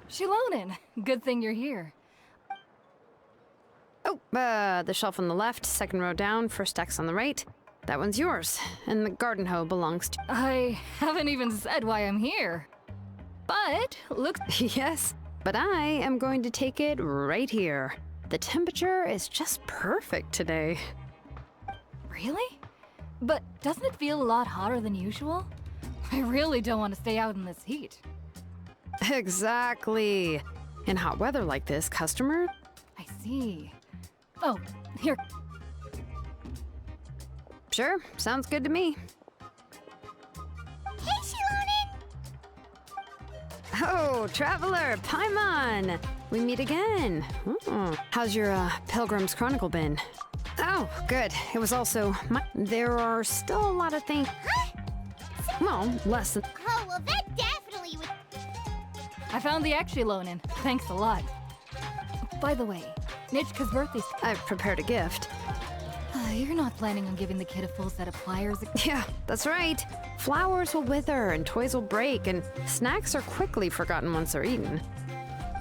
Xilonen, good thing you're here. Oh, the shelf on the left, second row down, first X on the right. That one's yours, and the garden hoe belongs to... I haven't even said why I'm here. But, look... Yes, but I am going to take it right here. The temperature is just perfect today. Really? But doesn't it feel a lot hotter than usual? I really don't want to stay out in this heat. Exactly. In hot weather like this, customer... I see. Oh, here. Sure, sounds good to me. Hey, Xilonen! Oh, traveler, Paimon! We meet again. How's your Pilgrim's Chronicle been? Oh, good. It was also there are still a lot of things. Huh? Well, less than... Oh, well, that definitely would... I found the Xilonen. Thanks a lot. By the way, Nichka's birthday's... I've prepared a gift. You're not planning on giving the kid a full set of pliers? Yeah, that's right. Flowers will wither and toys will break, and snacks are quickly forgotten once they're eaten.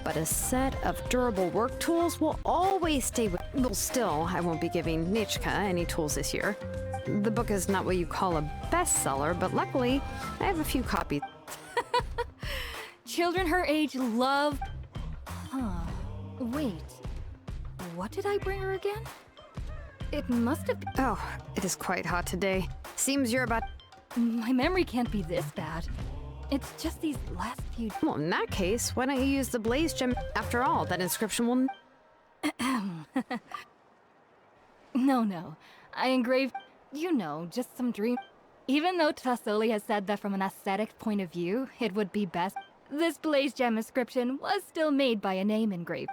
But a set of durable work tools will always stay with... Well, still, I won't be giving Nichka any tools this year. The book is not what you call a bestseller, but luckily, I have a few copies. Children her age love... Huh. Wait. What did I bring her again? It must have been... Oh, it is quite hot today. Seems you're about... My memory can't be this bad. It's just these last few... Well, in that case, why don't you use the Blaze Gem? After all, that inscription will... No. I engraved... You know, just some dream... Even though Tassoli has said that from an aesthetic point of view, it would be best, this Blaze Gem inscription was still made by a name engrave.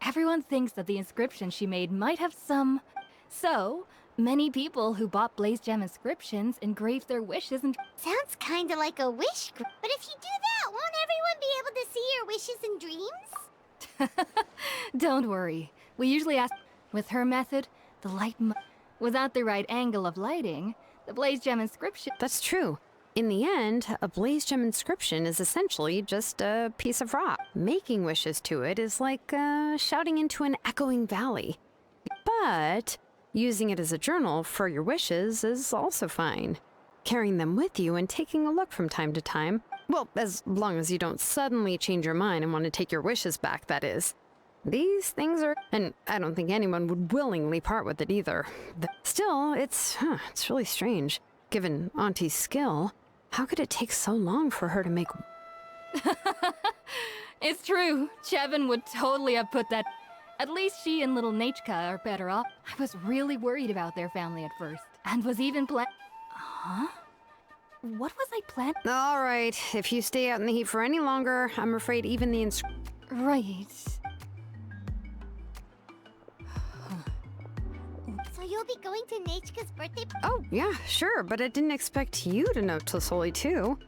Everyone thinks that the inscription she made might have some... So, many people who bought Blaze Gem inscriptions engraved their wishes and... Sounds kinda like a wish group. But if you do that, won't everyone be able to see your wishes and dreams? Don't worry. We usually ask... With her method, the light... Without the right angle of lighting, the Blaze Gem inscription... That's true. In the end, a Blaze Gem inscription is essentially just a piece of rock. Making wishes to it is like shouting into an echoing valley. But using it as a journal for your wishes is also fine. Carrying them with you and taking a look from time to time, well, as long as you don't suddenly change your mind and want to take your wishes back, that is. These things are... And I don't think anyone would willingly part with it either. Still, it's really strange. Given Auntie's skill, how could it take so long for her to make... It's true. Chevin would totally have put that... At least she and little Nachka are better off. I was really worried about their family at first. And was even Huh? What was I planning? All right, if you stay out in the heat for any longer, I'm afraid even the Right. So you'll be going to Nachka's birthday... Oh, yeah, sure, but I didn't expect you to know Tassoli too.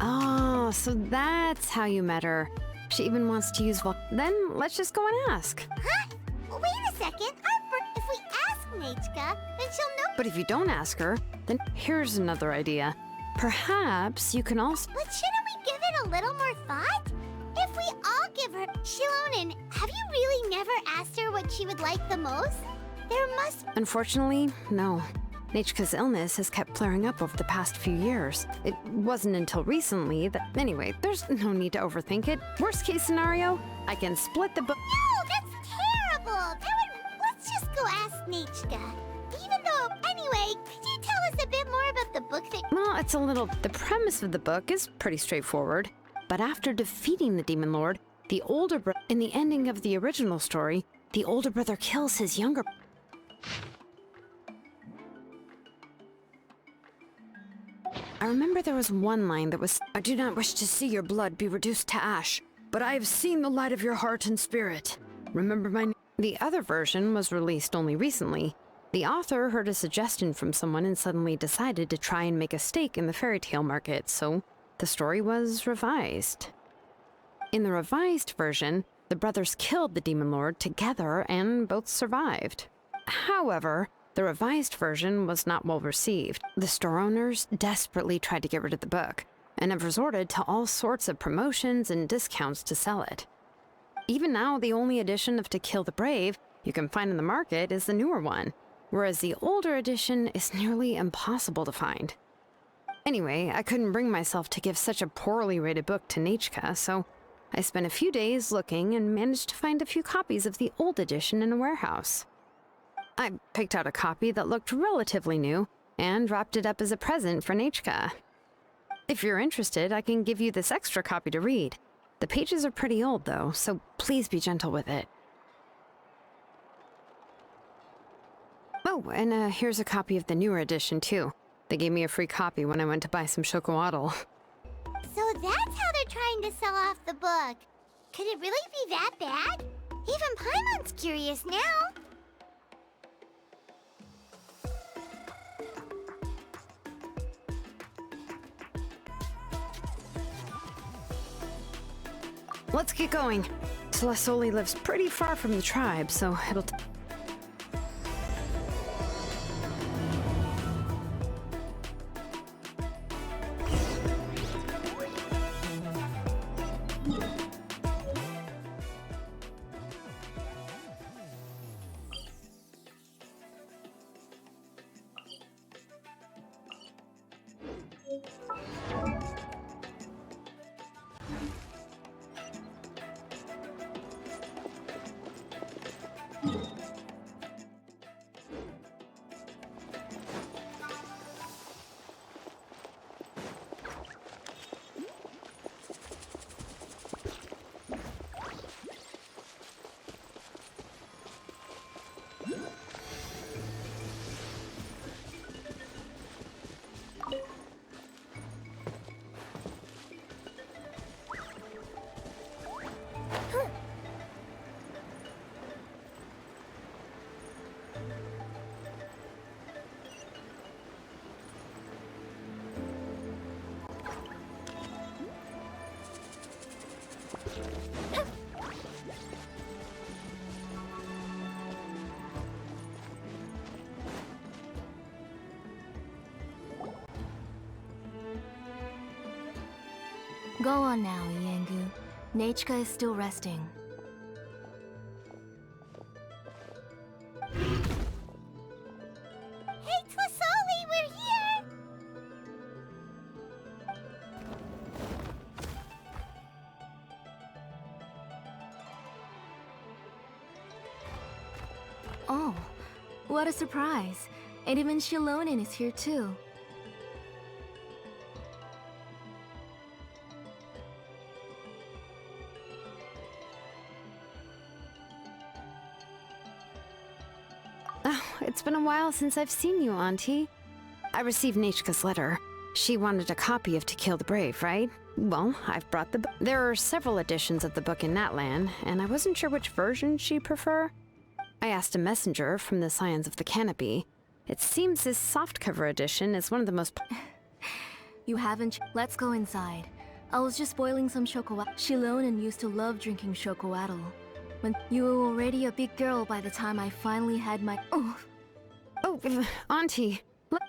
Oh, so that's how you met her. She even wants to use Then let's just go and ask. Huh? Wait a second. If we ask Nachka, then she'll know... But if you don't ask her, then here's another idea. Perhaps you can also... But shouldn't we give it a little more thought? If we all give her... Xilonen, have you really never asked her what she would like the most? There must... Unfortunately, no. Nachka's illness has kept flaring up over the past few years. It wasn't until recently that... Anyway, there's no need to overthink it. Worst case scenario, I can split the book... No, that's terrible! Let's just go ask Nachka. Even though... Anyway, could you tell us a bit more about the book that... Well, it's a little... The premise of the book is pretty straightforward. But after defeating the Demon Lord, the older brother... In the ending of the original story, the older brother kills his younger... I remember there was one line that was, I do not wish to see your blood be reduced to ash, but I have seen the light of your heart and spirit. Remember my name. The other version was released only recently. The author heard a suggestion from someone and suddenly decided to try and make a stake in the fairy tale market, so the story was revised. In the revised version, the brothers killed the Demon Lord together and both survived. However, The revised version was not well received. The store owners desperately tried to get rid of the book, and have resorted to all sorts of promotions and discounts to sell it. Even now, the only edition of To Kill the Brave you can find in the market is the newer one, whereas the older edition is nearly impossible to find. Anyway, I couldn't bring myself to give such a poorly rated book to Nachka, so I spent a few days looking and managed to find a few copies of the old edition in a warehouse. I picked out a copy that looked relatively new and wrapped it up as a present for Nachka. If you're interested, I can give you this extra copy to read. The pages are pretty old, though, so please be gentle with it. Oh, and here's a copy of the newer edition, too. They gave me a free copy when I went to buy some chocolatl. So that's how they're trying to sell off the book. Could it really be that bad? Even Paimon's curious now. Let's get going. Celestoli lives pretty far from the tribe, so it'll... Go on now, Iengu. Nachka is still resting. Hey, Twasoli, we're here! Oh, what a surprise. And even Xilonen is here too. It's been a while since I've seen you, Auntie. I received Nachka's letter. She wanted a copy of To Kill the Brave, right? Well, I've brought the book. There are several editions of the book in Natlan, and I wasn't sure which version she'd prefer. I asked a messenger from the Scions of the Canopy. It seems this softcover edition is one of the most... You haven't... Let's go inside. I was just boiling some chocolatl. Xilonen used to love drinking chocolatl. When you were already a big girl by the time I finally had my... Oh, Auntie,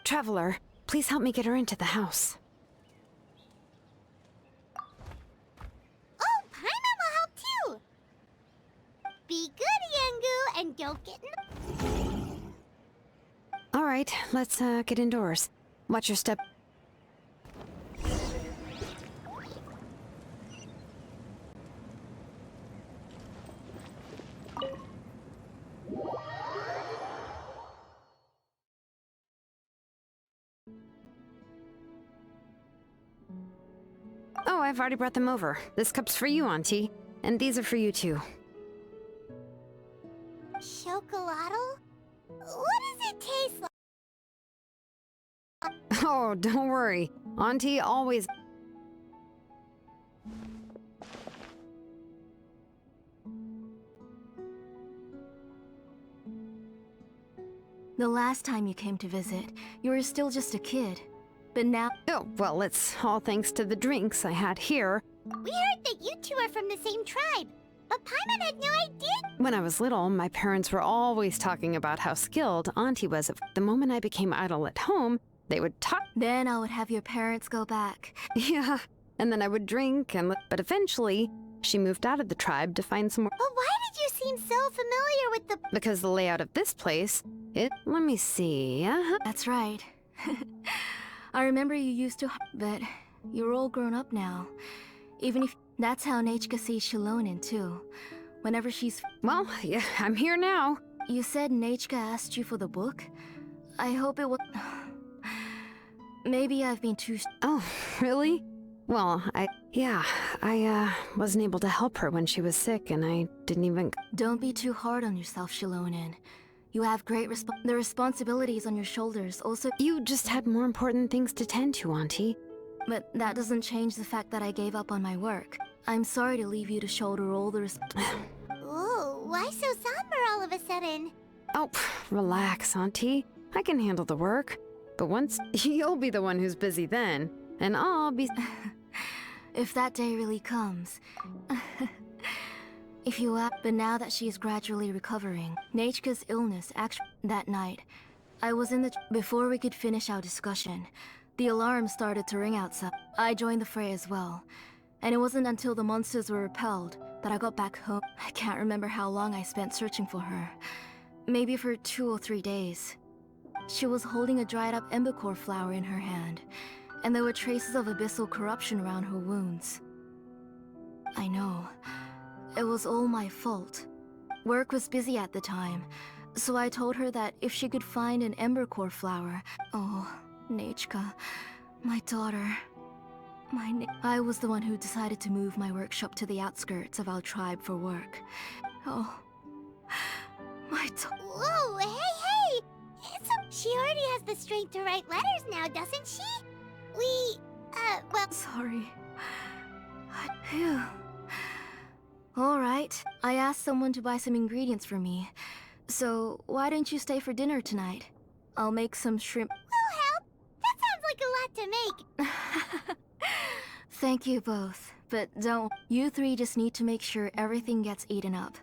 Traveler, please help me get her into the house. Oh, Paimon will help too! Be good, Iengu, and don't get in... All right, let's get indoors. Watch your step. Oh, I've already brought them over. This cup's for you, Auntie. And these are for you, too. Chocolatl? What does it taste like? Oh, don't worry. Auntie always... the last time you came to visit, you were still just a kid. But now... Oh, well, it's all thanks to the drinks I had here. We heard that you two are from the same tribe, but Paimon had no idea. When I was little, my parents were always talking about how skilled Auntie was. The moment I became idle at home, they would talk. Then I would have your parents go back. Yeah, and then I would drink but eventually, she moved out of the tribe to find some more. But why did you seem so familiar with the... Because the layout of this place, let me see, That's right. I remember you used to, but you're all grown up now. Even if... That's how Nechka sees Xilonen too. Whenever she's... Well, yeah, I'm here now. You said Nechka asked you for the book? I hope it was... Maybe I've been too... Oh, really? Well, I wasn't able to help her when she was sick, and I didn't even... Don't be too hard on yourself, Xilonen. You have great the responsibilities on your shoulders also... You just had more important things to tend to, Auntie. But that doesn't change the fact that I gave up on my work. I'm sorry to leave you to shoulder all the Ooh, why so somber all of a sudden? Oh, relax, Auntie. I can handle the work. But once... You'll be the one who's busy then, and I'll be... If that day really comes. If you ask... But now that she is gradually recovering, Nechka's illness actually... That night, I was in the... Before we could finish our discussion, the alarm started to ring outside. I joined the fray as well. And it wasn't until the monsters were repelled that I got back home. I can't remember how long I spent searching for her. Maybe for 2 or 3 days. She was holding a dried up embercore flower in her hand, and there were traces of abyssal corruption around her wounds. I know. It was all my fault. Work was busy at the time, so I told her that if she could find an embercore flower... Oh, Nechka, my daughter... I was the one who decided to move my workshop to the outskirts of our tribe for work. Oh, my Whoa, hey! She already has the strength to write letters now, doesn't she? Well... Sorry. Phew. Alright, I asked someone to buy some ingredients for me. So, why don't you stay for dinner tonight? I'll make some shrimp... Will help! That sounds like a lot to make! Thank you both, but don't... You 3 just need to make sure everything gets eaten up.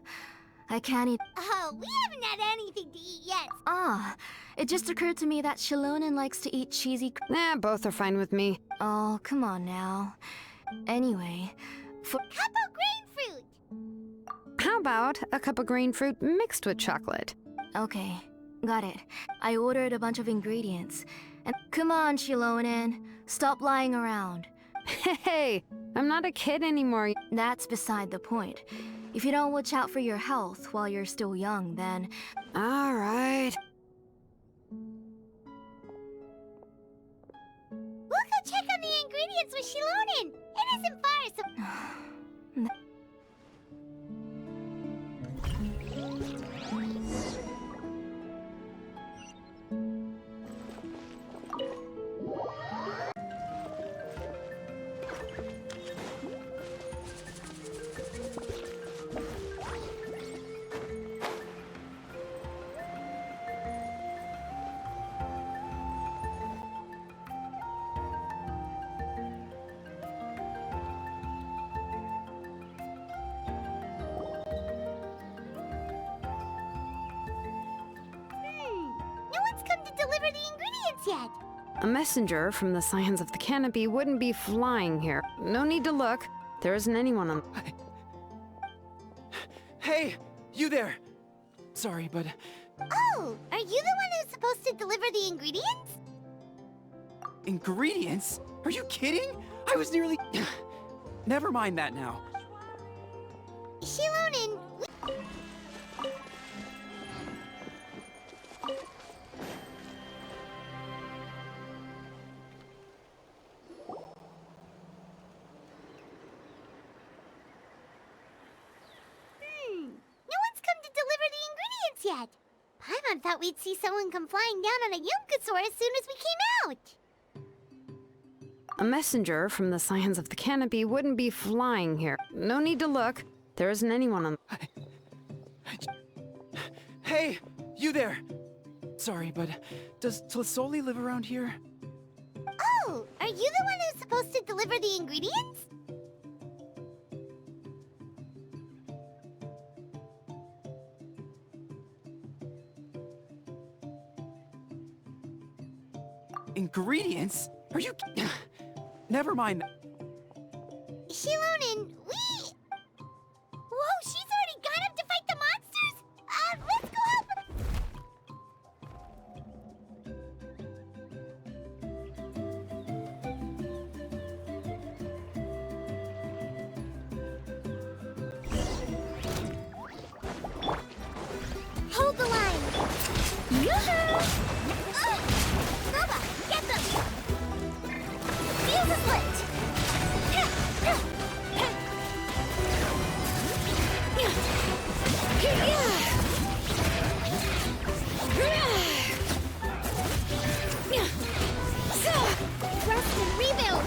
I can't eat... Oh, we haven't had anything to eat yet! Ah, it just occurred to me that Xilonen likes to eat cheesy... Nah, both are fine with me. Oh, come on now. Anyway, for... Cup of grain fruit! How about a cup of green fruit mixed with chocolate? Okay, got it. I ordered a bunch of ingredients. And come on, Xilonen, stop lying around. Hey, I'm not a kid anymore. That's beside the point. If you don't watch out for your health while you're still young, then... All right. We'll go check on the ingredients with Xilonen. It isn't far, so... Yet. A messenger from the Scions of the Canopy wouldn't be flying here. No need to look. There isn't anyone on... Hey! You there! Sorry, but... Oh! Are you the one who's supposed to deliver the ingredients? Ingredients? Are you kidding? I was nearly... Never mind that now. Xilonen, yet. Paimon thought we'd see someone come flying down on a Yunkasaur as soon as we came out. A messenger from the Scions of the Canopy wouldn't be flying here. No need to look. There isn't anyone on... Hey! You there! Sorry, but does Tlisoli live around here? Oh! Are you the one who's supposed to deliver the ingredients? Ingredients? Are you... Never mind. Xilonen, we... Whoa, she's already gone up to fight the monsters? Let's go help her. Hold the line. Yoo-hoo! Nova, get them! Fuse is lit! Rest and rebuild!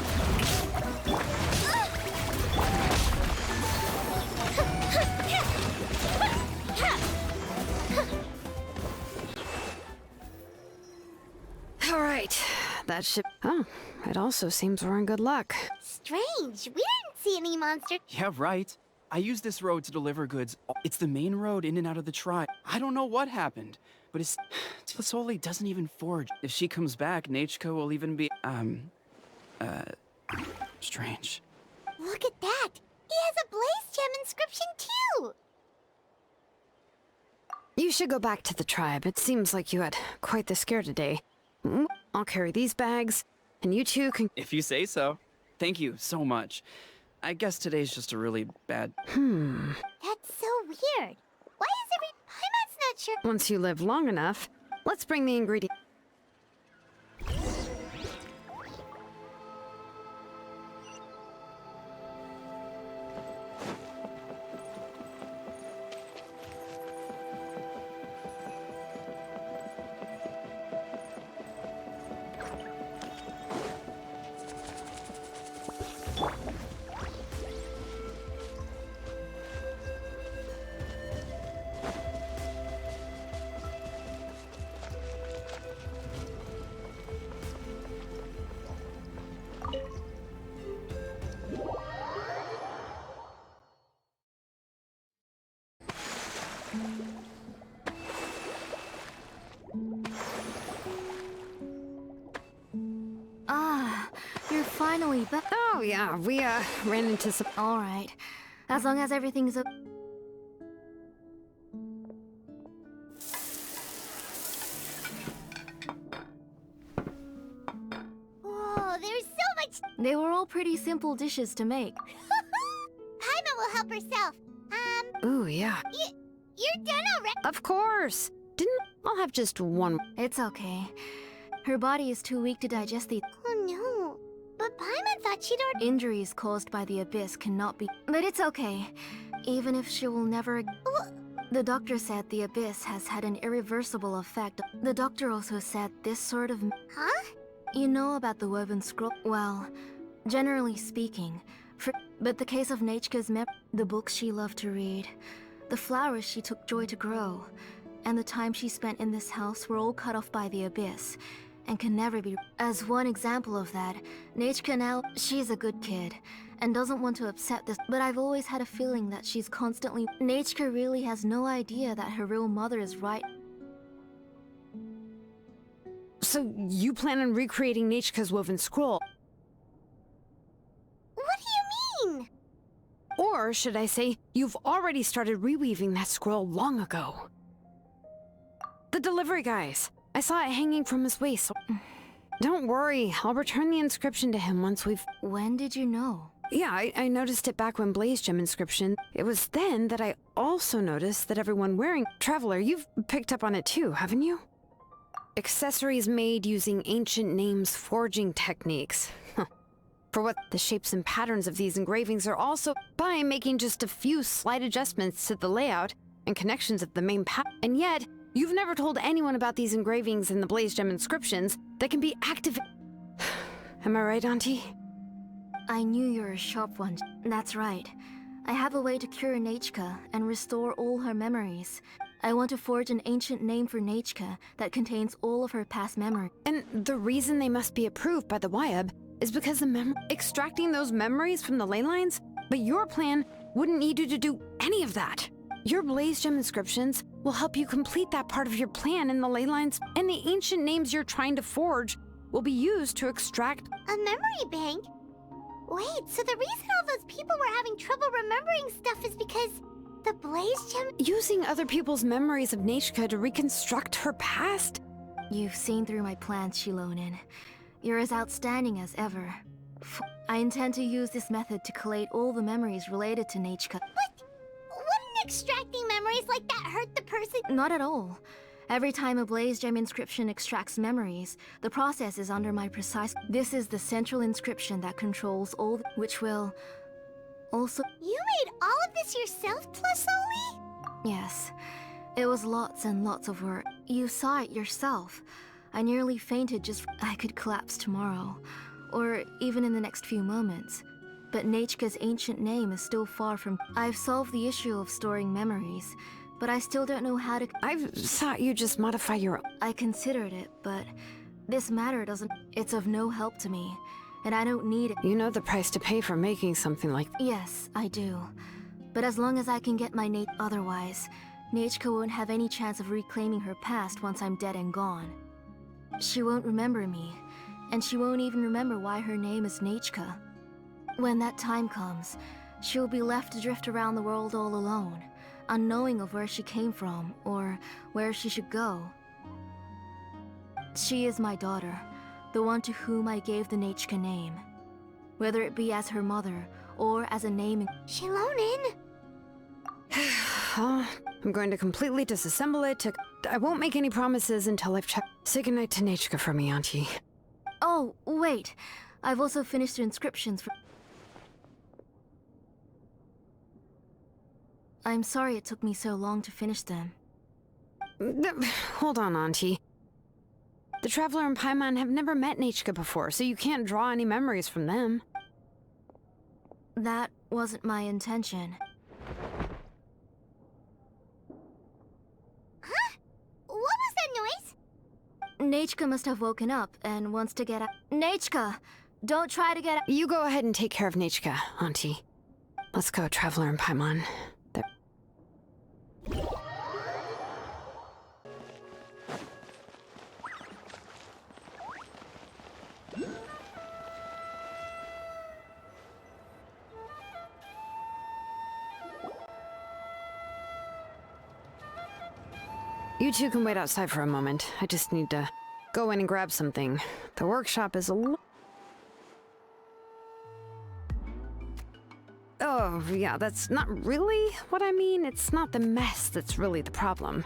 All right, that should... Oh, it also seems we're in good luck. Strange, we didn't see any monster. Yeah, right. I use this road to deliver goods. It's the main road in and out of the tribe. I don't know what happened, but it's... Tlisoli doesn't even forge. If she comes back, Nachka will even be... strange. Look at that! He has a blaze gem inscription too! You should go back to the tribe. It seems like you had quite the scare today. I'll carry these bags, and you two can... If you say so. Thank you so much. I guess today's just a really bad... That's so weird. Why is Paimon's not sure? Once you live long enough, let's bring the ingredients. You're finally back. Oh, yeah, we, ran into some... Alright. As long as everything's okay. Whoa, there's so much... They were all pretty simple dishes to make. Paimon will help herself. Ooh, yeah. You're done already? Of course! I'll have just one... It's okay. Her body is too weak to digest the... Oh no. But Paimon thought she'd already... Injuries caused by the abyss cannot be... But it's okay. Even if she will never... The doctor said the abyss has had an irreversible effect. The doctor also said this sort of... Huh? You know about the woven scroll? Well, generally speaking. But the case of Nachka's the books she loved to read, the flowers she took joy to grow, and the time she spent in this house were all cut off by the abyss, and can never be... As one example of that, Nachka now, she's a good kid, and doesn't want to upset this, but I've always had a feeling that she's constantly... Nachka really has no idea that her real mother is right. So you plan on recreating Nachka's woven scroll? What do you mean? Or should I say, you've already started reweaving that scroll long ago. The delivery guys. I saw it hanging from his waist. Don't worry, I'll return the inscription to him once we've... When did you know? Yeah, I noticed it back when Blaze Gem inscription. It was then that I also noticed that everyone wearing... Traveler, you've picked up on it too, haven't you? Accessories made using ancient names forging techniques. For what the shapes and patterns of these engravings are also by making just a few slight adjustments to the layout and connections of the main pattern. And yet, you've never told anyone about these engravings and the Blaze Gem inscriptions that can be activated. Am I right, Auntie? I knew you're a sharp one. That's right. I have a way to cure Nachka and restore all her memories. I want to forge an ancient name for Nachka that contains all of her past memories. And the reason they must be approved by the Wyab is because extracting those memories from the ley lines, but your plan wouldn't need you to do any of that. Your Blaze Gem inscriptions will help you complete that part of your plan in the ley lines, and the ancient names you're trying to forge will be used to extract. A memory bank? Wait, so the reason all those people were having trouble remembering stuff is because the Blaze Gem... Using other people's memories of Nechka to reconstruct her past? You've seen through my plans, Xilonen. You're as outstanding as ever. I intend to use this method to collate all the memories related to Nechka. What? Wouldn't extracting memories like that hurt the person? Not at all. Every time a Blaze Gem inscription extracts memories, the process is under my precise... This is the central inscription that controls all which will... also... You made all of this yourself, Tlasoli? Yes. It was lots and lots of work. You saw it yourself. I nearly fainted just... I could collapse tomorrow. Or even in the next few moments. But Nechka's ancient name is still far from... I've solved the issue of storing memories, but I still don't know how to... I thought you just modify your... I considered it, but this matter doesn't... It's of no help to me, and I don't need it. You know the price to pay for making something like... Yes, I do. But as long as I can get my otherwise, Nechka won't have any chance of reclaiming her past once I'm dead and gone. She won't remember me, and she won't even remember why her name is Nechka. When that time comes, she'll be left to drift around the world all alone, unknowing of where she came from, or where she should go. She is my daughter, the one to whom I gave the Nechka name. Whether it be as her mother, or as a name... Xilonen? I'm going to completely disassemble it. I won't make any promises until I've checked. Say goodnight to Nechka for me, Auntie. Oh, wait. I've also finished the inscriptions for... I'm sorry it took me so long to finish them. Hold on, Auntie. The Traveler and Paimon have never met Nechka before, so you can't draw any memories from them. That wasn't my intention. Huh? What was that noise? Nechka must have woken up and wants to get out. Nechka! Don't try to get out. You go ahead and take care of Nechka, Auntie. Let's go, Traveler and Paimon. You two can wait outside for a moment. I just need to go in and grab something. The workshop is Oh, yeah, that's not really what I mean. It's not the mess that's really the problem.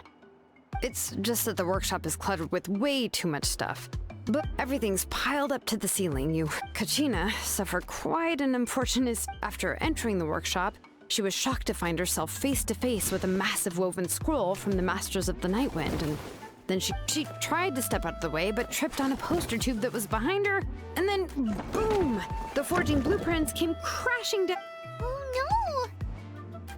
It's just that the workshop is cluttered with way too much stuff. But everything's piled up to the ceiling. Kachina suffered quite an unfortunate... After entering the workshop, she was shocked to find herself face to face with a massive woven scroll from the Masters of the Nightwind, and then she tried to step out of the way, but tripped on a poster tube that was behind her, and then, boom! The forging blueprints came crashing down. Oh no!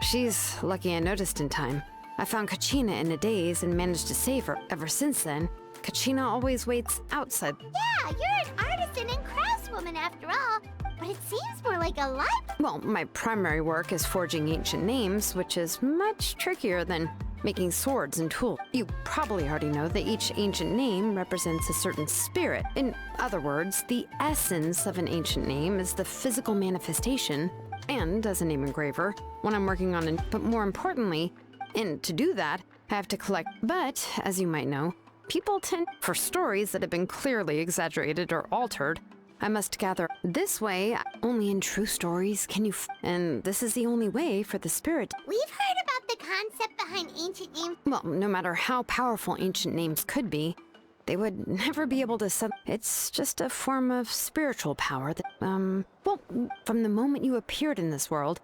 She's lucky I noticed in time. I found Kachina in a daze and managed to save her. Ever since then, Kachina always waits outside. Yeah, you're an artisan and craftswoman after all, but it seems more like a life. Well, my primary work is forging ancient names, which is much trickier than making swords and tools. You probably already know that each ancient name represents a certain spirit. In other words, the essence of an ancient name is the physical manifestation, and as a name engraver, when I'm working on it, but more importantly, and to do that, I have to collect. But, as you might know, people tend for stories that have been clearly exaggerated or altered. I must gather. This way, only in true stories can you and this is the only way for the spirit. We've heard about the concept behind ancient names. Well, no matter how powerful ancient names could be, they would never be able to it's just a form of spiritual power that, well, from the moment you appeared in this world,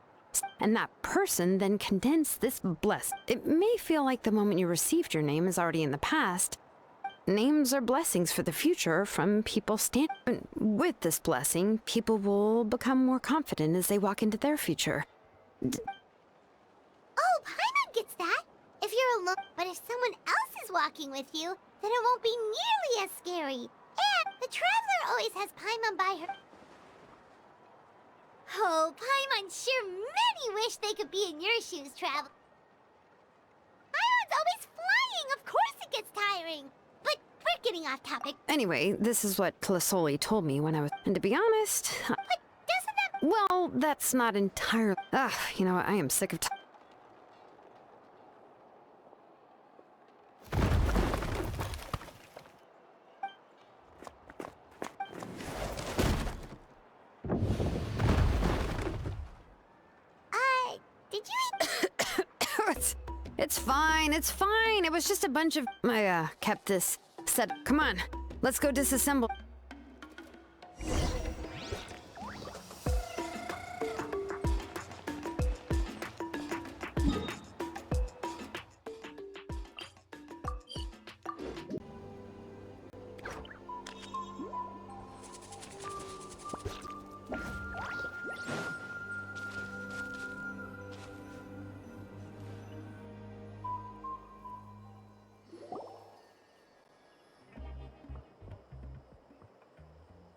and that person then condensed this bless. It may feel like the moment you received your name is already in the past. Names are blessings for the future from people with this blessing, people will become more confident as they walk into their future. Oh, Paimon gets that. If you're alone, but if someone else is walking with you, then it won't be nearly as scary. And the Traveler always has Paimon by her. Oh, Paimon sure many wish they could be in your shoes, Traveler. Paimon's always flying, of course it gets tiring. But we're getting getting off topic. Anyway, this is what Clasoli told me when I was... And to be honest... But doesn't that... Well, that's not entirely... you know what? I am sick of... Did you eat... It's fine, it's fine. It was just a bunch of... I, kept this set... Come on, let's go disassemble.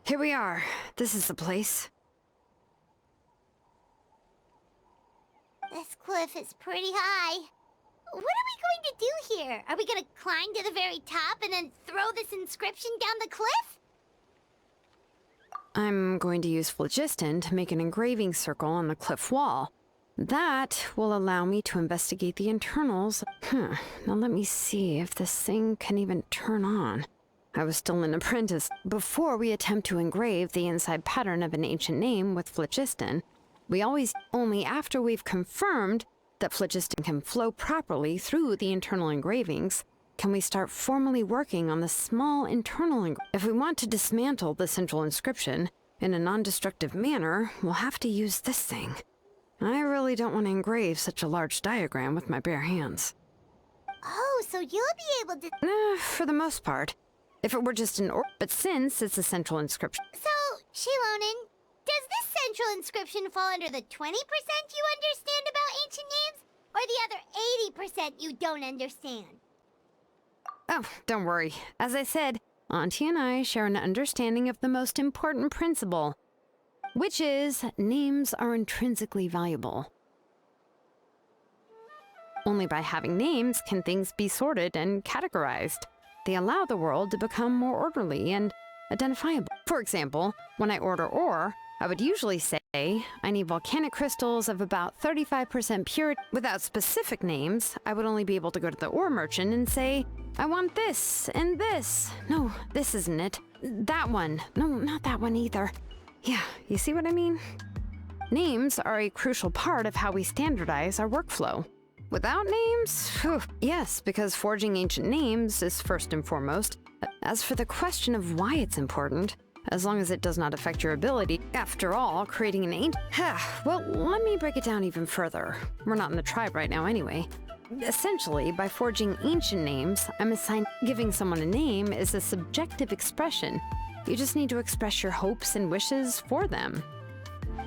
Here we are. This is the place. This cliff is pretty high. What are we going to do here? Are we going to climb to the very top and then throw this inscription down the cliff? I'm going to use phlogiston to make an engraving circle on the cliff wall. That will allow me to investigate the internals. Now let me see if this thing can even turn on. I was still an apprentice. Before we attempt to engrave the inside pattern of an ancient name with phlogiston, we always, only after we've confirmed that phlogiston can flow properly through the internal engravings, can we start formally working on the small internal If we want to dismantle the central inscription in a non-destructive manner, we'll have to use this thing. I really don't want to engrave such a large diagram with my bare hands. Oh, so you'll be able to... For the most part. If it were just an but since it's a central inscription... So, Xilonen, does this central inscription fall under the 20% you understand about ancient names? Or the other 80% you don't understand? Oh, don't worry. As I said, Auntie and I share an understanding of the most important principle, which is names are intrinsically valuable. Only by having names can things be sorted and categorized. They allow the world to become more orderly and identifiable. For example, when I order ore, I would usually say, I need volcanic crystals of about 35% purity. Without specific names, I would only be able to go to the ore merchant and say, I want this and this. No, this isn't it. That one. No, not that one either. Yeah, you see what I mean? Names are a crucial part of how we standardize our workflow. Without names? Yes, because forging ancient names is first and foremost. As for the question of why it's important, as long as it does not affect your ability, after all, creating an ancient... Well, let me break it down even further. We're not in the tribe right now anyway. Essentially, by forging ancient names, I'm assigned giving someone a name is a subjective expression. You just need to express your hopes and wishes for them.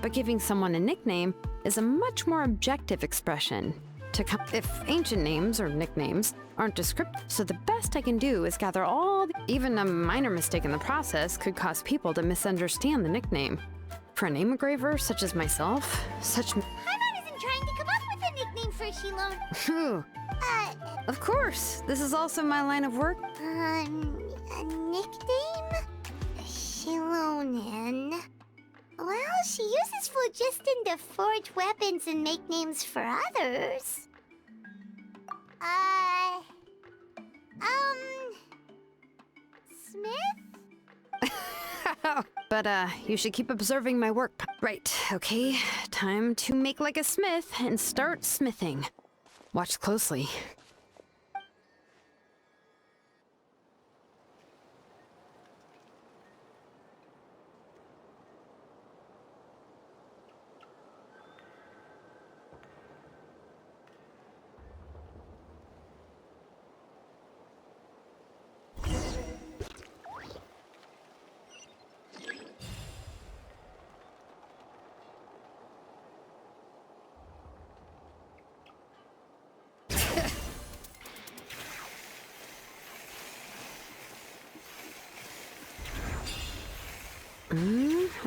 But giving someone a nickname is a much more objective expression. If ancient names or nicknames aren't descriptive, so the best I can do is gather even a minor mistake in the process could cause people to misunderstand the nickname. For a name engraver such as myself, Paimon isn't trying to come up with a nickname for Xilonen. Of course, this is also my line of work. A nickname? Xilonen. Well, she uses phlogiston to forge weapons and make names for others. Smith? But, you should keep observing my work. Right, okay. Time to make like a smith and start smithing. Watch closely.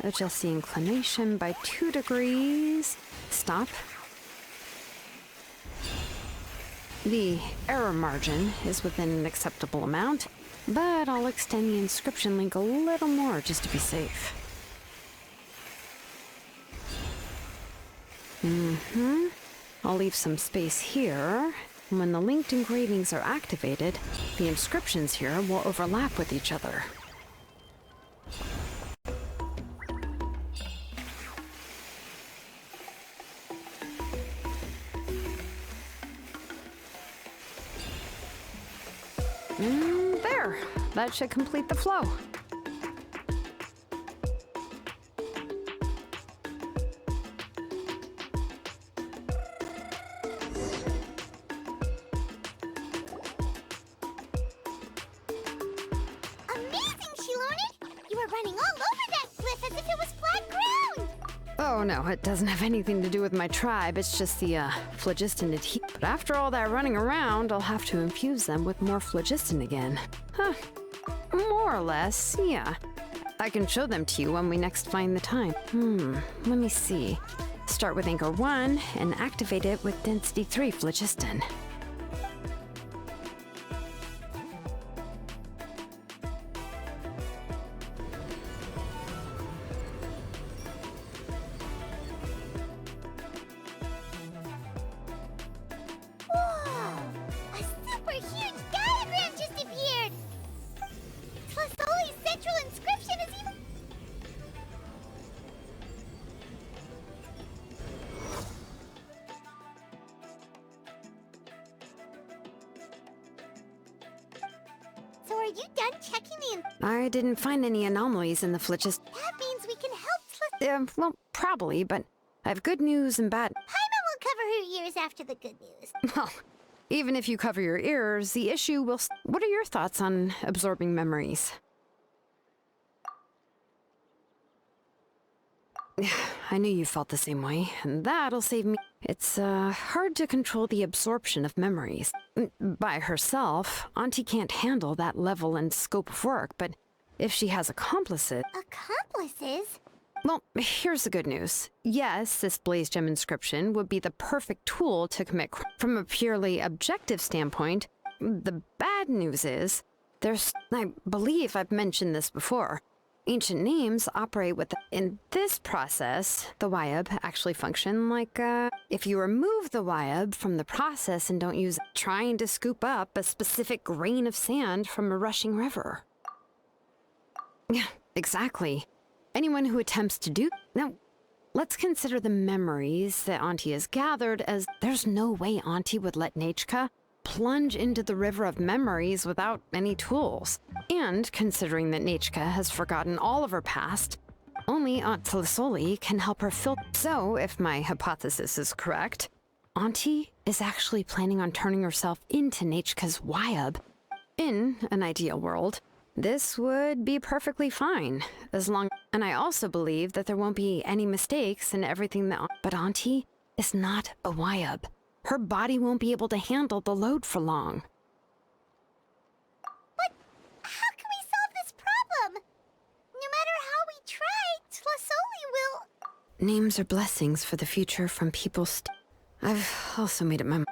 Adjust the inclination by 2 degrees. Stop. The error margin is within an acceptable amount. but I'll extend the inscription link a little more just to be safe. I'll leave some space here. When the linked engravings are activated, the inscriptions here will overlap with each other. There! That should complete the flow. Oh no, it doesn't have anything to do with my tribe, it's just the phlogiston adhesion. But after all that running around, I'll have to infuse them with more phlogiston again. Huh. More or less, yeah. I can show them to you when we next find the time. Let me see. Start with Anchor 1 and activate it with Density 3 phlogiston. Are you done checking the... I didn't find any anomalies in the phlogiston. That means we can help Well, probably, but I have good news and bad. Paimon will cover her ears after the good news. Well, even if you cover your ears, the issue will... What are your thoughts on absorbing memories? I knew you felt the same way, and that'll save me. It's hard to control the absorption of memories. By herself, Auntie can't handle that level and scope of work, but if she has accomplices... Accomplices? Well, here's the good news. Yes, this Blaze Gem inscription would be the perfect tool to commit from a purely objective standpoint. The bad news is, I believe I've mentioned this before. Ancient names operate with... In this process, the Wyab actually function like, if you remove the Wyab from the process and don't use trying to scoop up a specific grain of sand from a rushing river. Yeah, exactly. Anyone who attempts to do... Now, let's consider the memories that Auntie has gathered as there's no way Auntie would let Nachka plunge into the river of memories without any tools. And considering that Nachka has forgotten all of her past, only Aunt Tlisoli can help her filter. So, if my hypothesis is correct, Auntie is actually planning on turning herself into Nachka's Wyab. In an ideal world, this would be perfectly fine, as long... And I also believe that there won't be any mistakes in everything that... But Auntie is not a Wyab. Her body won't be able to handle the load for long. But how can we solve this problem? No matter how we try, Tlisoli will... Names are blessings for the future from people I've also made it my...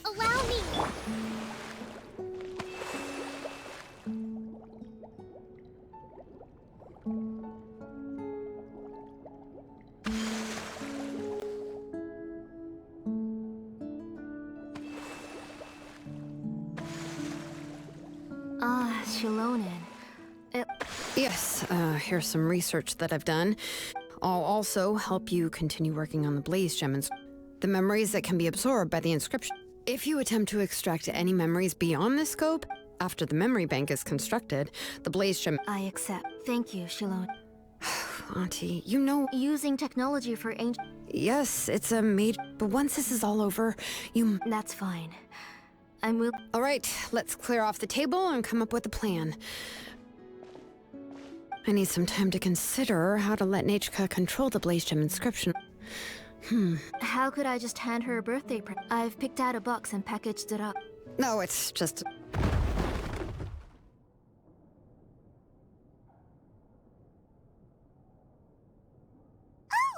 Allow me! Ah, Xilonen. Yes, here's some research that I've done. I'll also help you continue working on the Blaze Gem and the memories that can be absorbed by the inscription. If you attempt to extract any memories beyond this scope, after the memory bank is constructed, the Blaze Gem... I accept. Thank you, Xilonen. Auntie, you know... Using technology for ancient... Yes, it's a major... But once this is all over, you... That's fine. I'm will... All right, let's clear off the table and come up with a plan. I need some time to consider how to let Nachka control the Blaze Gem inscription. How could I just hand her a birthday present? I've picked out a box and packaged it up. No, it's just...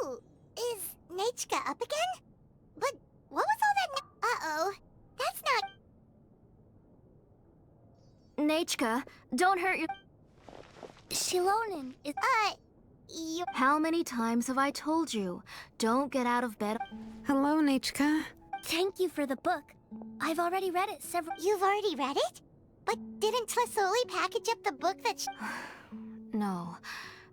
Oh, is Nachka up again? But what was all that? Uh-oh, that's not... Nachka, don't hurt your... Xilonen is... you... How many times have I told you? Don't get out of bed. Hello, Nachka. Thank you for the book. I've already read it several... You've already read it? But didn't Tlasoli package up the book that No,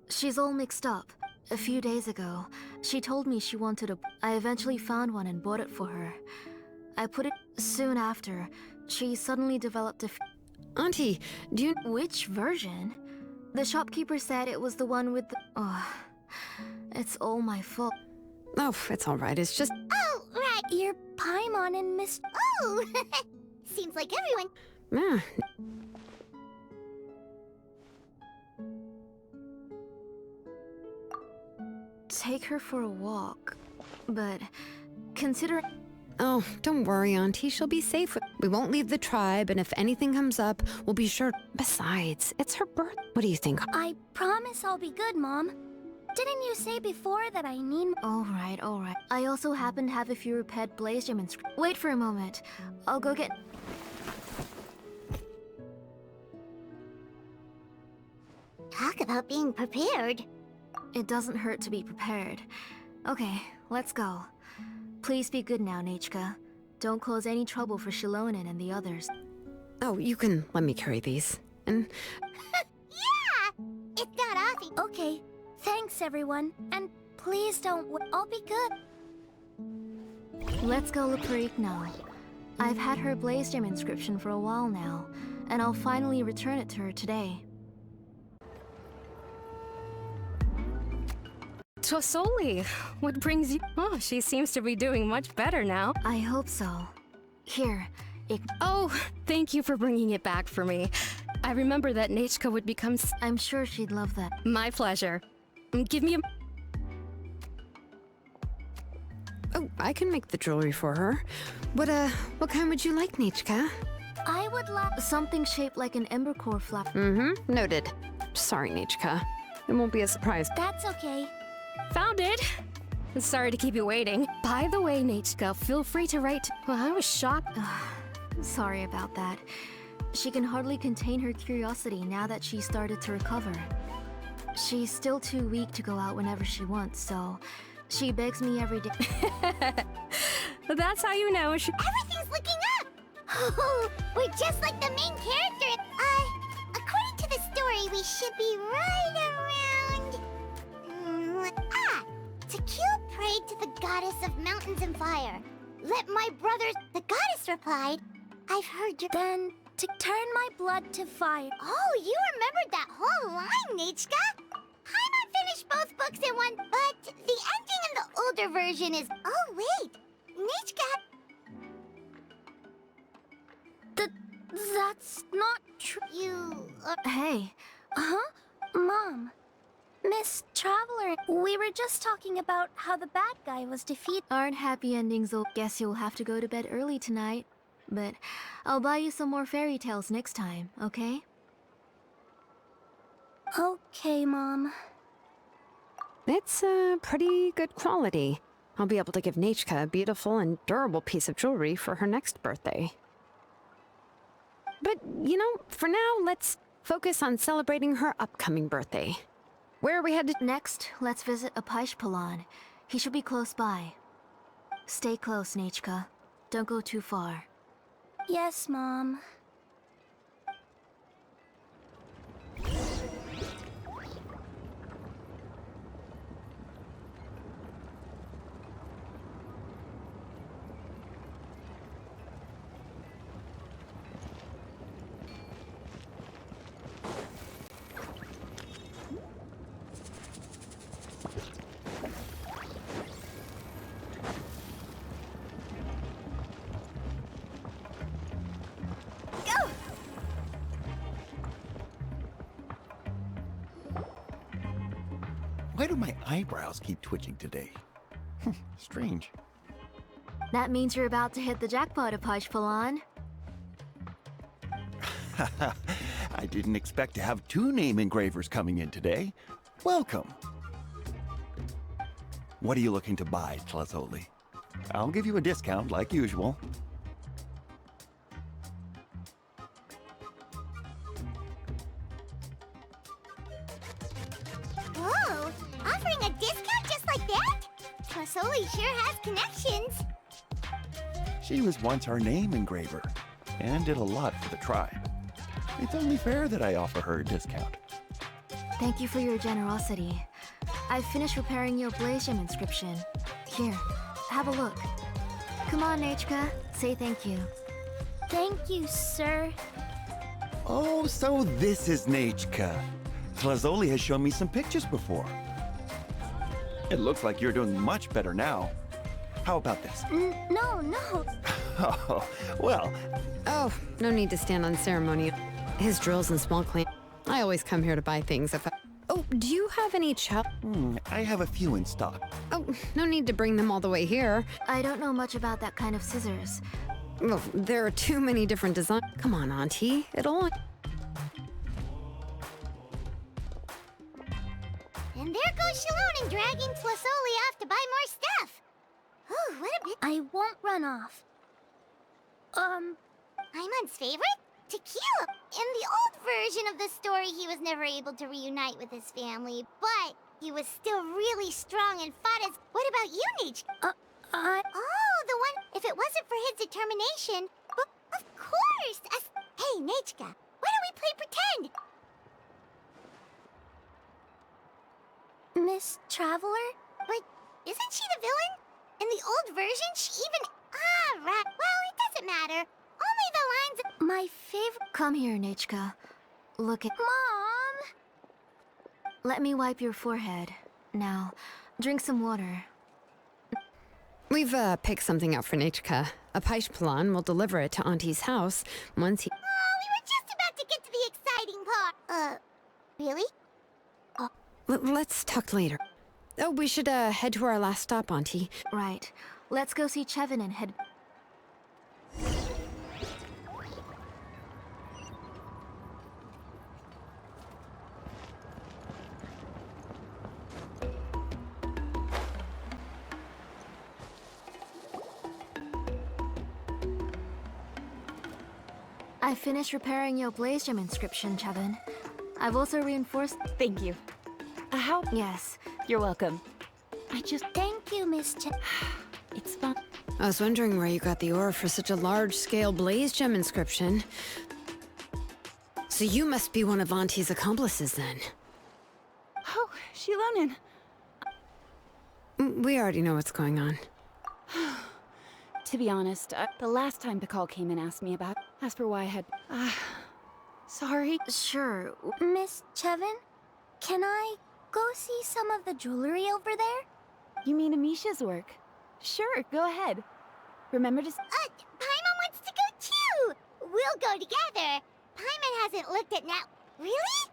she's all mixed up. A few days ago, she told me she wanted a... I eventually found one and bought it for her. I put it... Soon after, she suddenly developed a... Auntie, do you... Which version? The shopkeeper said it was the one with the... Oh, it's all my fault. Oh, it's all right. It's just... Oh, right. Your Paimon and Miss... Oh! Seems like everyone... Yeah. Take her for a walk. But consider... Oh, don't worry, Auntie. She'll be safe. We won't leave the tribe, and if anything comes up, we'll be sure... Besides, it's her birth. What do you think? I promise I'll be good, Mom. Didn't you say before that I need... Alright, alright. I also happen to have a few repaired Blaze Gem inscriptions. Wait for a moment. I'll go get... Talk about being prepared. It doesn't hurt to be prepared. Okay, let's go. Please be good now, Nachka. Don't cause any trouble for Xilonen and the others. Oh, you can let me carry these. And... Yeah! It's not Avi. Okay, thanks everyone. And please don't... I'll be good. Let's go look for Ikno. I've had her Blaze Gem inscription for a while now, and I'll finally return it to her today. Tosoli, what brings you... Oh, she seems to be doing much better now. I hope so. Here, Oh, thank you for bringing it back for me. I remember that Nachka would become... I'm sure she'd love that. My pleasure. Give me a... Oh, I can make the jewelry for her. What kind would you like, Nachka? I would like... Something shaped like an embercore flower. Mm-hmm, noted. Sorry, Nachka. It won't be a surprise. That's okay. Found it! Sorry to keep you waiting. By the way, Nachka, feel free to write... Well, I was shocked. Sorry about that. She can hardly contain her curiosity now that she started to recover. She's still too weak to go out whenever she wants, so she begs me every day. That's how you know she... Everything's looking up! Oh, we're just like the main character. According to the story, we should be right around... Tequila prayed to the goddess of mountains and fire. Let my brothers... The goddess replied, I've heard you... Then, to turn my blood to fire. Oh, you remembered that whole line, Nachka? Paimon finished both books in one, but the ending in the older version is... Oh, wait. Nachka... That's not true. You... Hey, Huh? Mom. Miss Traveler, we were just talking about how the bad guy was defeated. aren't happy endings, though. Guess you'll have to go to bed early tonight. But I'll buy you some more fairy tales next time, okay? Okay, Mom. It's a pretty good quality. I'll be able to give Nachka a beautiful and durable piece of jewelry for her next birthday. But, you know, for now, let's focus on celebrating her upcoming birthday. Where are we headed? Next, let's visit Apaishpalan. He should be close by. Stay close, Nachka. Don't go too far. Yes, Mom. Why do my eyebrows keep twitching today? Strange. That means you're about to hit the jackpot, Apashpalan. I didn't expect to have 2 name engravers coming in today. Welcome. What are you looking to buy, Tlazoli? I'll give you a discount like usual. Whoa! Offering a discount just like that? Trasoli sure has connections. She was once our name engraver, and did a lot for the tribe. It's only fair that I offer her a discount. Thank you for your generosity. I've finished repairing your blaze gem inscription. Here, have a look. Come on, Nechka, say thank you. Thank you, sir. Oh, so this is Nechka. Tlazoli has shown me some pictures before. It looks like you're doing much better now. How about this? No. Oh, well, Oh, no need to stand on ceremony. His drills and small claim. I always come here to buy things if I... Oh, do you have any I have a few in stock. Oh, no need to bring them all the way here. I don't know much about that kind of scissors. Well, there are too many different designs. Come on, Auntie. It'll only... And there goes Xilonen dragging Tlazoli off to buy more stuff. Ooh, what a bit. I won't run off. Paimon's favorite? Tequila. In the old version of the story, he was never able to reunite with his family, but he was still really strong and fought as... What about you, Nich? Oh, the one... If it wasn't for his determination... Of course! Hey, Nechka, why don't we play pretend? Miss Traveler? But isn't she the villain? In the old version, she even... Ah, right. Well, it doesn't matter. Only the lines... My favorite... Come here, Nechka. Look at... Mom! Let me wipe your forehead. Now, drink some water. We've picked something out for Nechka. A Paishpalan will deliver it to Auntie's house once he... Oh, we were just about to get to the exciting part. Really? Let's talk later. Oh, we should head to our last stop, Auntie. Right. Let's go see Chevin and head... I finished repairing your blaze gem inscription, Chevin. I've also reinforced... Thank you. How? Yes. You're welcome. Thank you, Miss It's fun. I was wondering where you got the ore for such a large-scale blaze gem inscription. So you must be one of Auntie's accomplices, then. Oh, Xilonen. We already know what's going on. To be honest, the last time the call came and asked for why I had... sorry. Sure. Miss Chevin, can I go see some of the jewelry over there? You mean Amisha's work? Sure, go ahead. Remember to... Paimon wants to go too! We'll go together. Paimon hasn't looked at now... Really?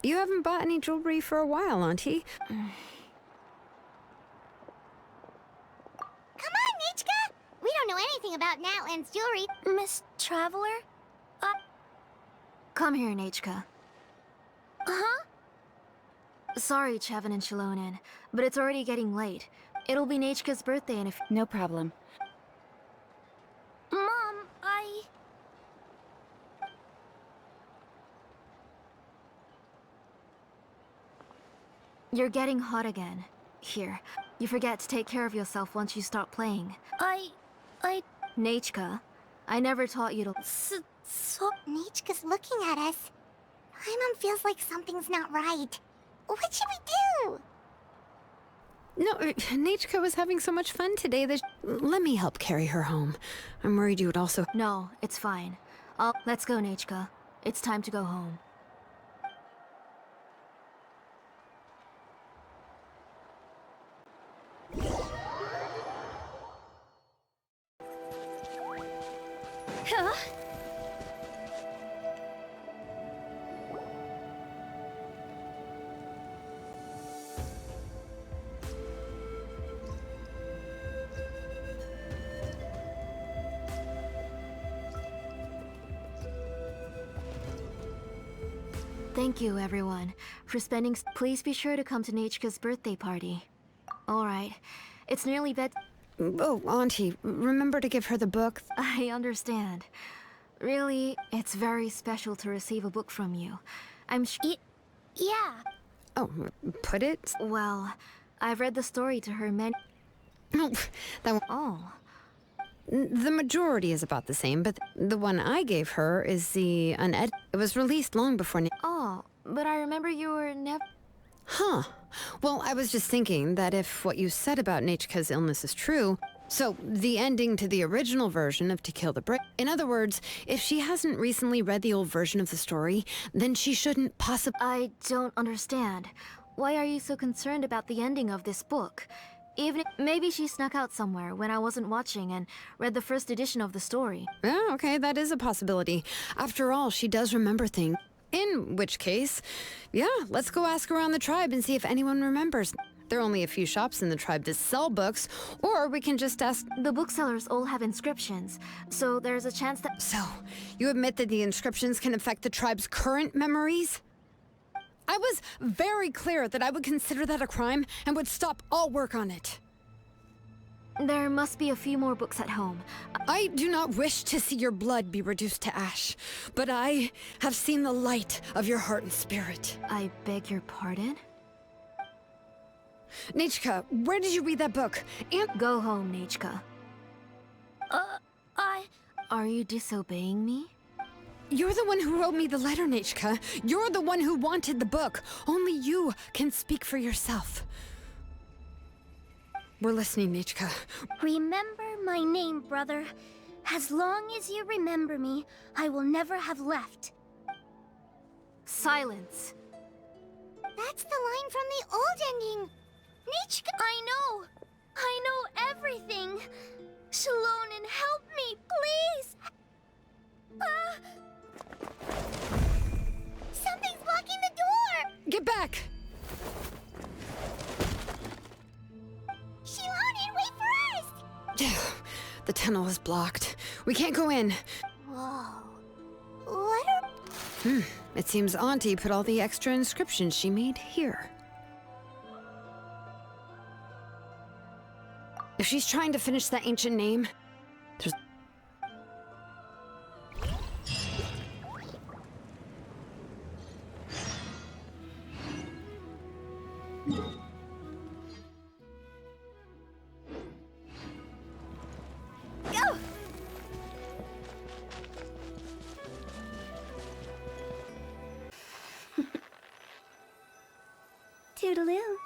You haven't bought any jewelry for a while, Auntie. Come on, Nichka! We don't know anything about Natlan's jewelry. Miss Traveler? Come here, Nechka. Huh? Sorry, Chevin and Xilonen, but it's already getting late. It'll be Nechka's birthday in a few... No problem. Mom, You're getting hot again. Here, you forget to take care of yourself once you start playing. Nechka, I never taught you to... So... Nichka's looking at us. Paimon feels like something's not right. What should we do? No, Nechka was having so much fun today that... Let me help carry her home. I'm worried you would also... No, it's fine. Let's go, Nechka. It's time to go home. Thank you, everyone, for spending. Please be sure to come to Nechka's birthday party. All right, it's nearly bed. Oh, Auntie, remember to give her the book. I understand. Really, it's very special to receive a book from you. I'm Yeah. Oh, put it? Well, I've read the story to her many. Oh, that one. Oh. The majority is about the same, but the one I gave her is the unedited. It was released long before. Oh, but I remember you were never. Huh. Well, I was just thinking that if what you said about Nechka's illness is true, so the ending to the original version of To Kill the Brave. In other words, if she hasn't recently read the old version of the story, then she shouldn't possibly. I don't understand. Why are you so concerned about the ending of this book? Even maybe she snuck out somewhere when I wasn't watching and read the first edition of the story. Yeah, okay, that is a possibility. After all, she does remember things. In which case, yeah, let's go ask around the tribe and see if anyone remembers. There are only a few shops in the tribe that sell books, or we can just ask. The booksellers all have inscriptions, so there's a chance that. So, you admit that the inscriptions can affect the tribe's current memories? I was very clear that I would consider that a crime and would stop all work on it. There must be a few more books at home. I do not wish to see your blood be reduced to ash, but I have seen the light of your heart and spirit. I beg your pardon? Nechka, where did you read that book? And Go home, Nechka. Are you disobeying me? you're the one who wrote me the letter, Nechka. You're the one who wanted the book. Only you can speak for yourself. We're listening, Nechka. Remember my name, brother. As long as you remember me, I will never have left. Silence. That's the line from the old ending. Nichka, I know everything. Xilonen, help me, please. Something's blocking the door. Get back! Xilonen, wait for us. The tunnel is blocked. We can't go in. Whoa. What are... It seems Auntie put all the extra inscriptions she made here. If she's trying to finish that ancient name, there's... Go! Toodaloo.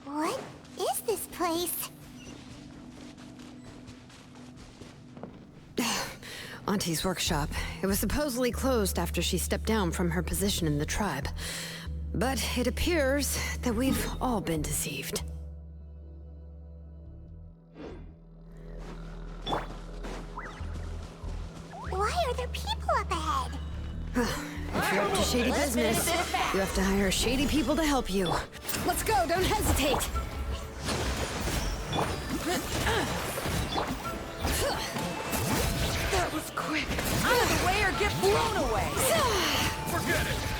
What is this place? Auntie's workshop. It was supposedly closed after she stepped down from her position in the tribe. But it appears that we've all been deceived. Why are there people up ahead? If you're up to shady business, you have to hire shady people to help you. Let's go, don't hesitate! That was quick. Out of the way or get blown away. Forget it!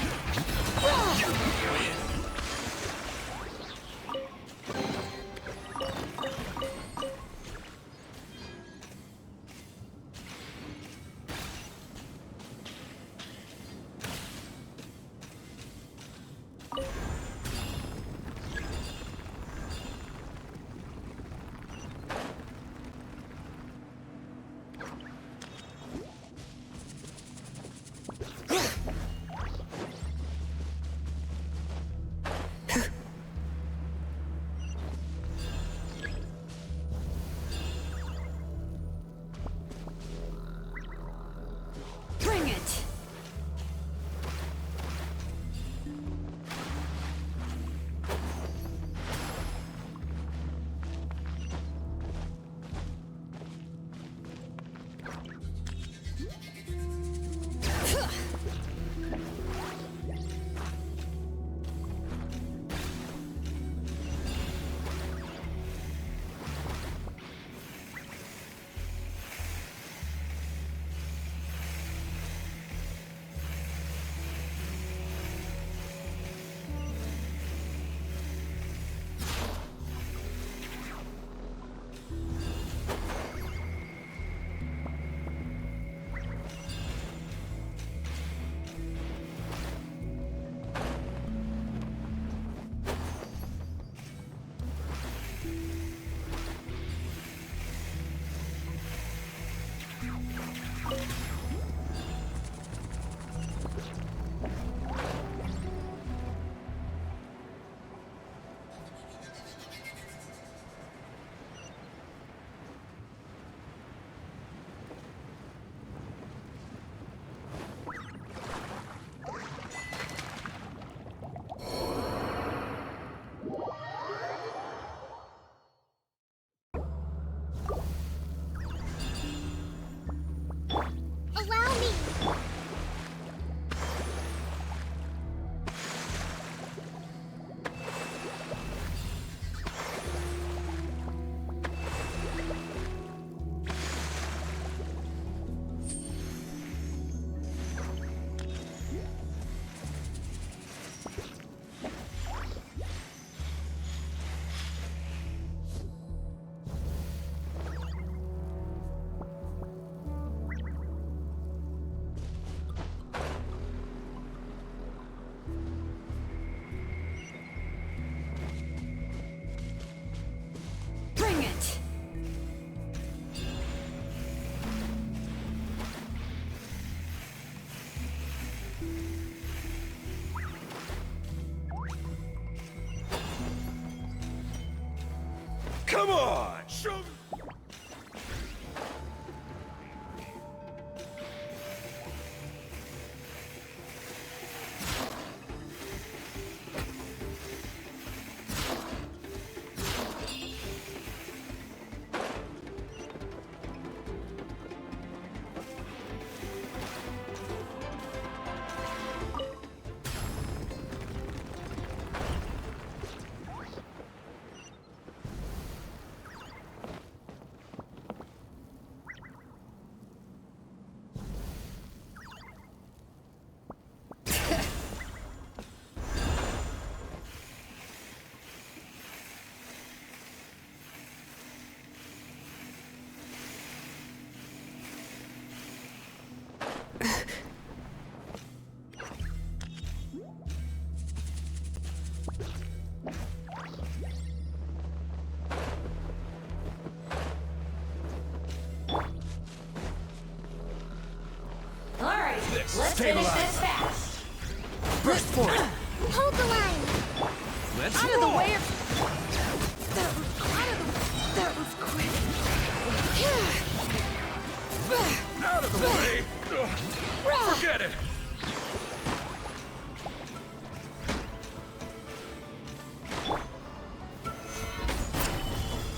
Come on! Show me! Let's finish this fast. Burst forward. Hold the line. Let's Out of the roll. way. That was quick. Out of the way! Forget it!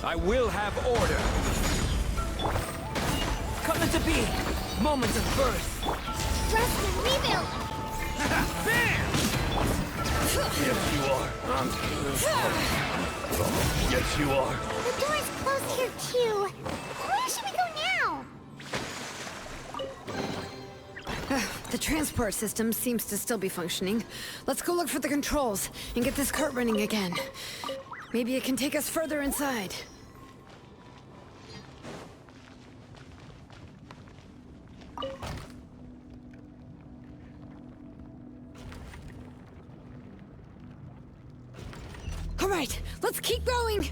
I will have order. Coming to be. Moments of burst. Thrust and rebuild. Bam! Yes, you are. Yes, you are. The door's closed here too. Where should we go now? The transport system seems to still be functioning. Let's go look for the controls and get this cart running again. Maybe it can take us further inside. All right, let's keep going!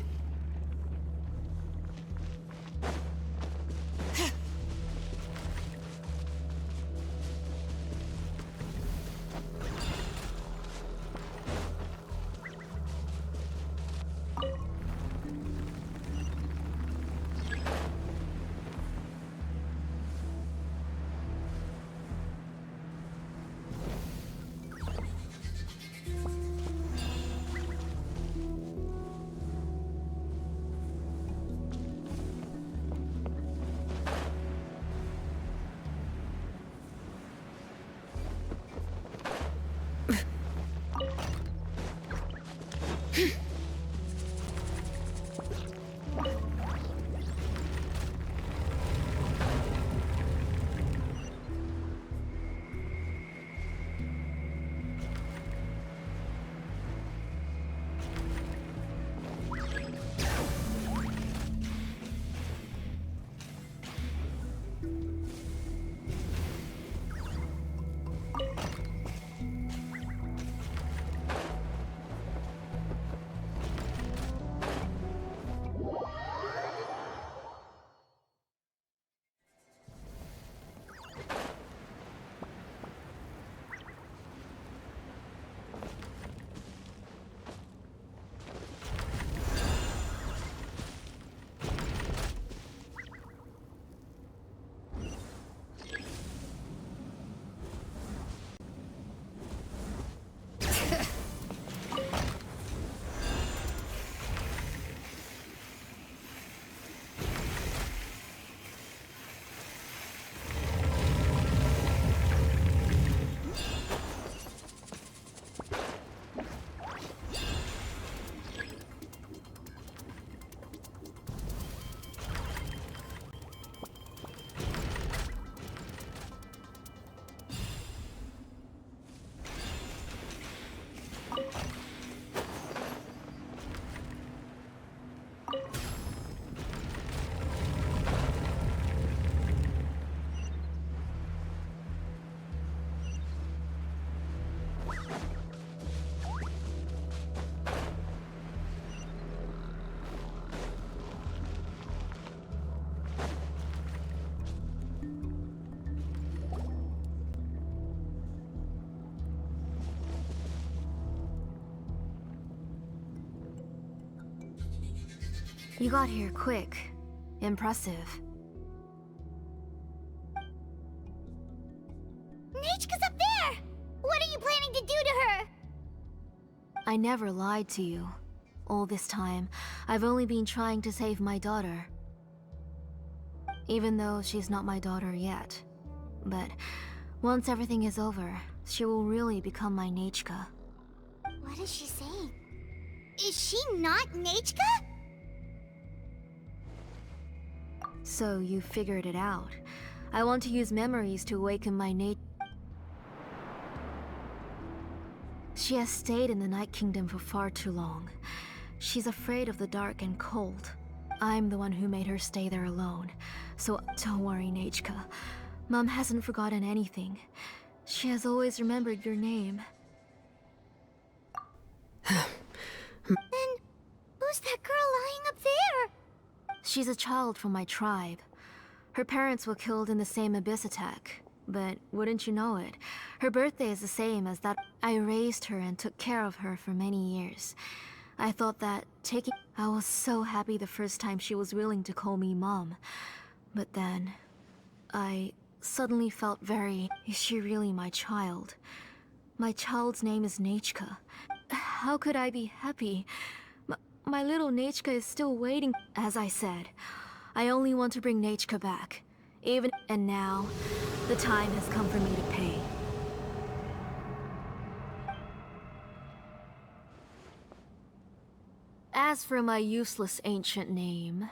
You got here quick. Impressive. Nechka's up there! What are you planning to do to her? I never lied to you. All this time, I've only been trying to save my daughter. Even though she's not my daughter yet. But once everything is over, she will really become my Nechka. What is she saying? Is she not Nechka? So you figured it out. I want to use memories to awaken my She has stayed in the Night Kingdom for far too long. She's afraid of the dark and cold. I'm the one who made her stay there alone. So don't worry, Nechka. Mom hasn't forgotten anything. She has always remembered your name. Then, who's that girl lying up there? She's a child from my tribe. Her parents were killed in the same abyss attack. But wouldn't you know it, her birthday is the same as that. I raised her and took care of her for many years. I thought that I was so happy the first time she was willing to call me Mom. But then, I suddenly felt is she really my child? My child's name is Nechka. How could I be happy? My little Nechka is still waiting. As I said, I only want to bring Nechka back. And now, the time has come for me to pay. As for my useless ancient name,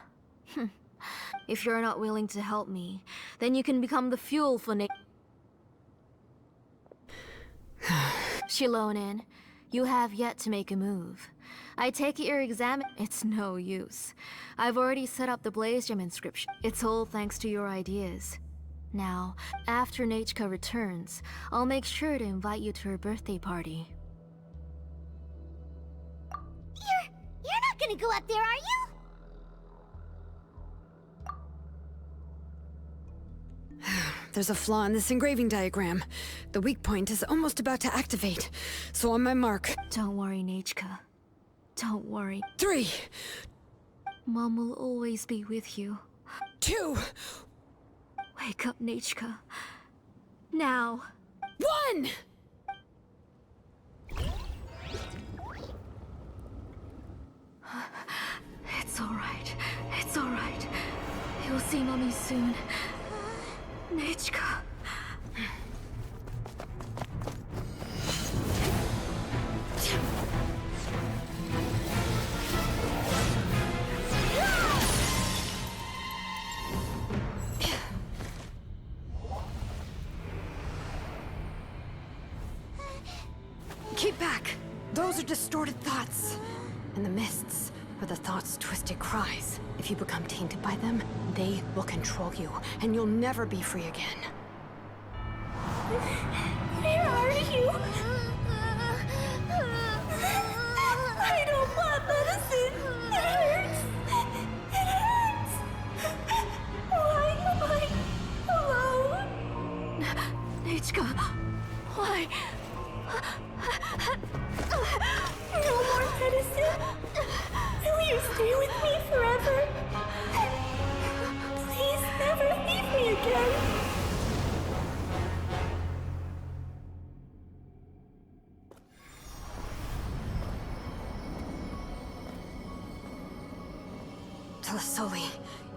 if you're not willing to help me, then you can become the fuel for Xilonen, you have yet to make a move. I take it your It's no use. I've already set up the Blaze Gem inscription. It's all thanks to your ideas. Now, after Nechka returns, I'll make sure to invite you to her birthday party. You're not gonna go up there, are you? There's a flaw in this engraving diagram. The weak point is almost about to activate. So on my mark. Don't worry, Nechka. Don't worry. 3. Mom will always be with you. 2. Wake up, Nechka. Now. 1! It's alright. It's alright. You'll see Mommy soon. Nechka. Keep back! Those are distorted thoughts. And the mists are the thoughts' twisted cries. If you become tainted by them, they will control you, and you'll never be free again. Where are you? I don't want medicine. It hurts. It hurts. Why am I alone? Nechka, why? No more medicine. Will you stay with me forever? Please never leave me again. Telasoli,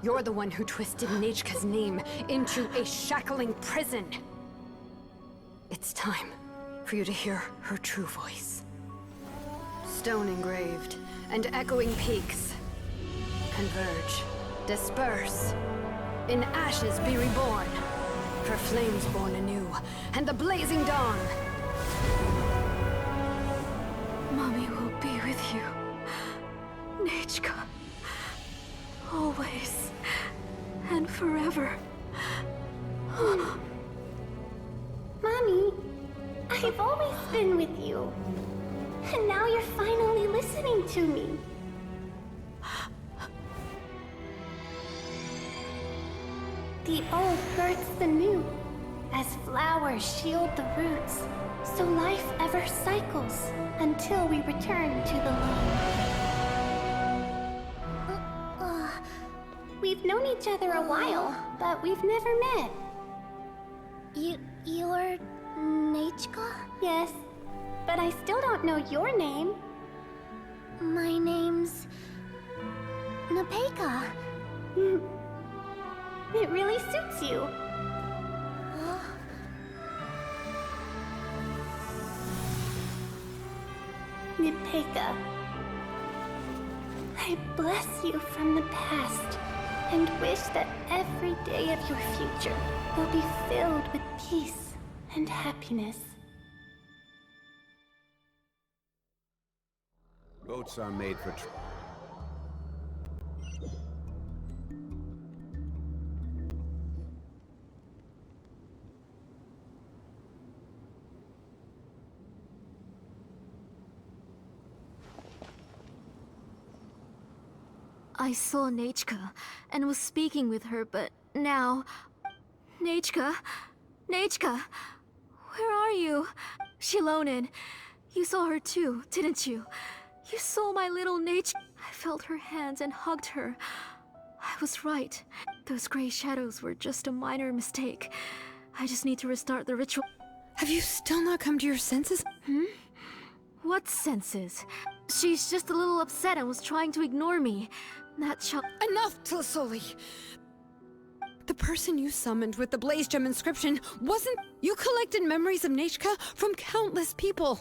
you're the one who twisted Nechka's name into a shackling prison. It's time for you to hear her true voice. Stone engraved and echoing peaks converge, disperse, in ashes be reborn, for flames born anew, and the blazing dawn. Mommy will be with you. Nechka. Always. And forever. Mommy, I've always been with you. And now you're finally listening to me. The old births the new, as flowers shield the roots, so life ever cycles until we return to the loam. known each other a while, but we've never met. You're Nechka? Yes, but I still don't know your name. My name's Nepeka. It really suits you. Nepeka, I bless you from the past and wish that every day of your future will be filled with peace and happiness. Boats are made for I saw Nechka and was speaking with her, but now... Nechka? Nechka? Where are you? Xilonen, you saw her too, didn't you? You saw my little Nechka. I felt her hands and hugged her. I was right. Those gray shadows were just a minor mistake. I just need to restart the ritual. Have you still not come to your senses? What senses? She's just a little upset and was trying to ignore me. That child... Enough, Tlasoli! The person you summoned with the Blaze Gem inscription wasn't... You collected memories of Nechka from countless people.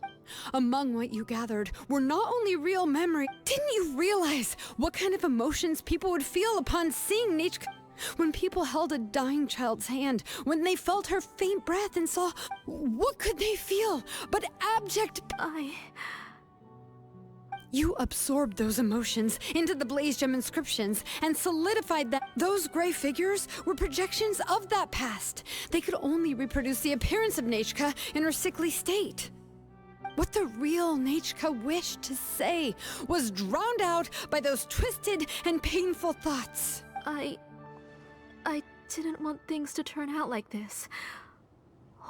Among what you gathered were not only real memories... Didn't you realize what kind of emotions people would feel upon seeing Nechka? When people held a dying child's hand, when they felt her faint breath and saw... What could they feel but abject... You absorbed those emotions into the Blaze Gem inscriptions and solidified that those gray figures were projections of that past. They could only reproduce the appearance of Nechka in her sickly state. What the real Nechka wished to say was drowned out by those twisted and painful thoughts. I didn't want things to turn out like this.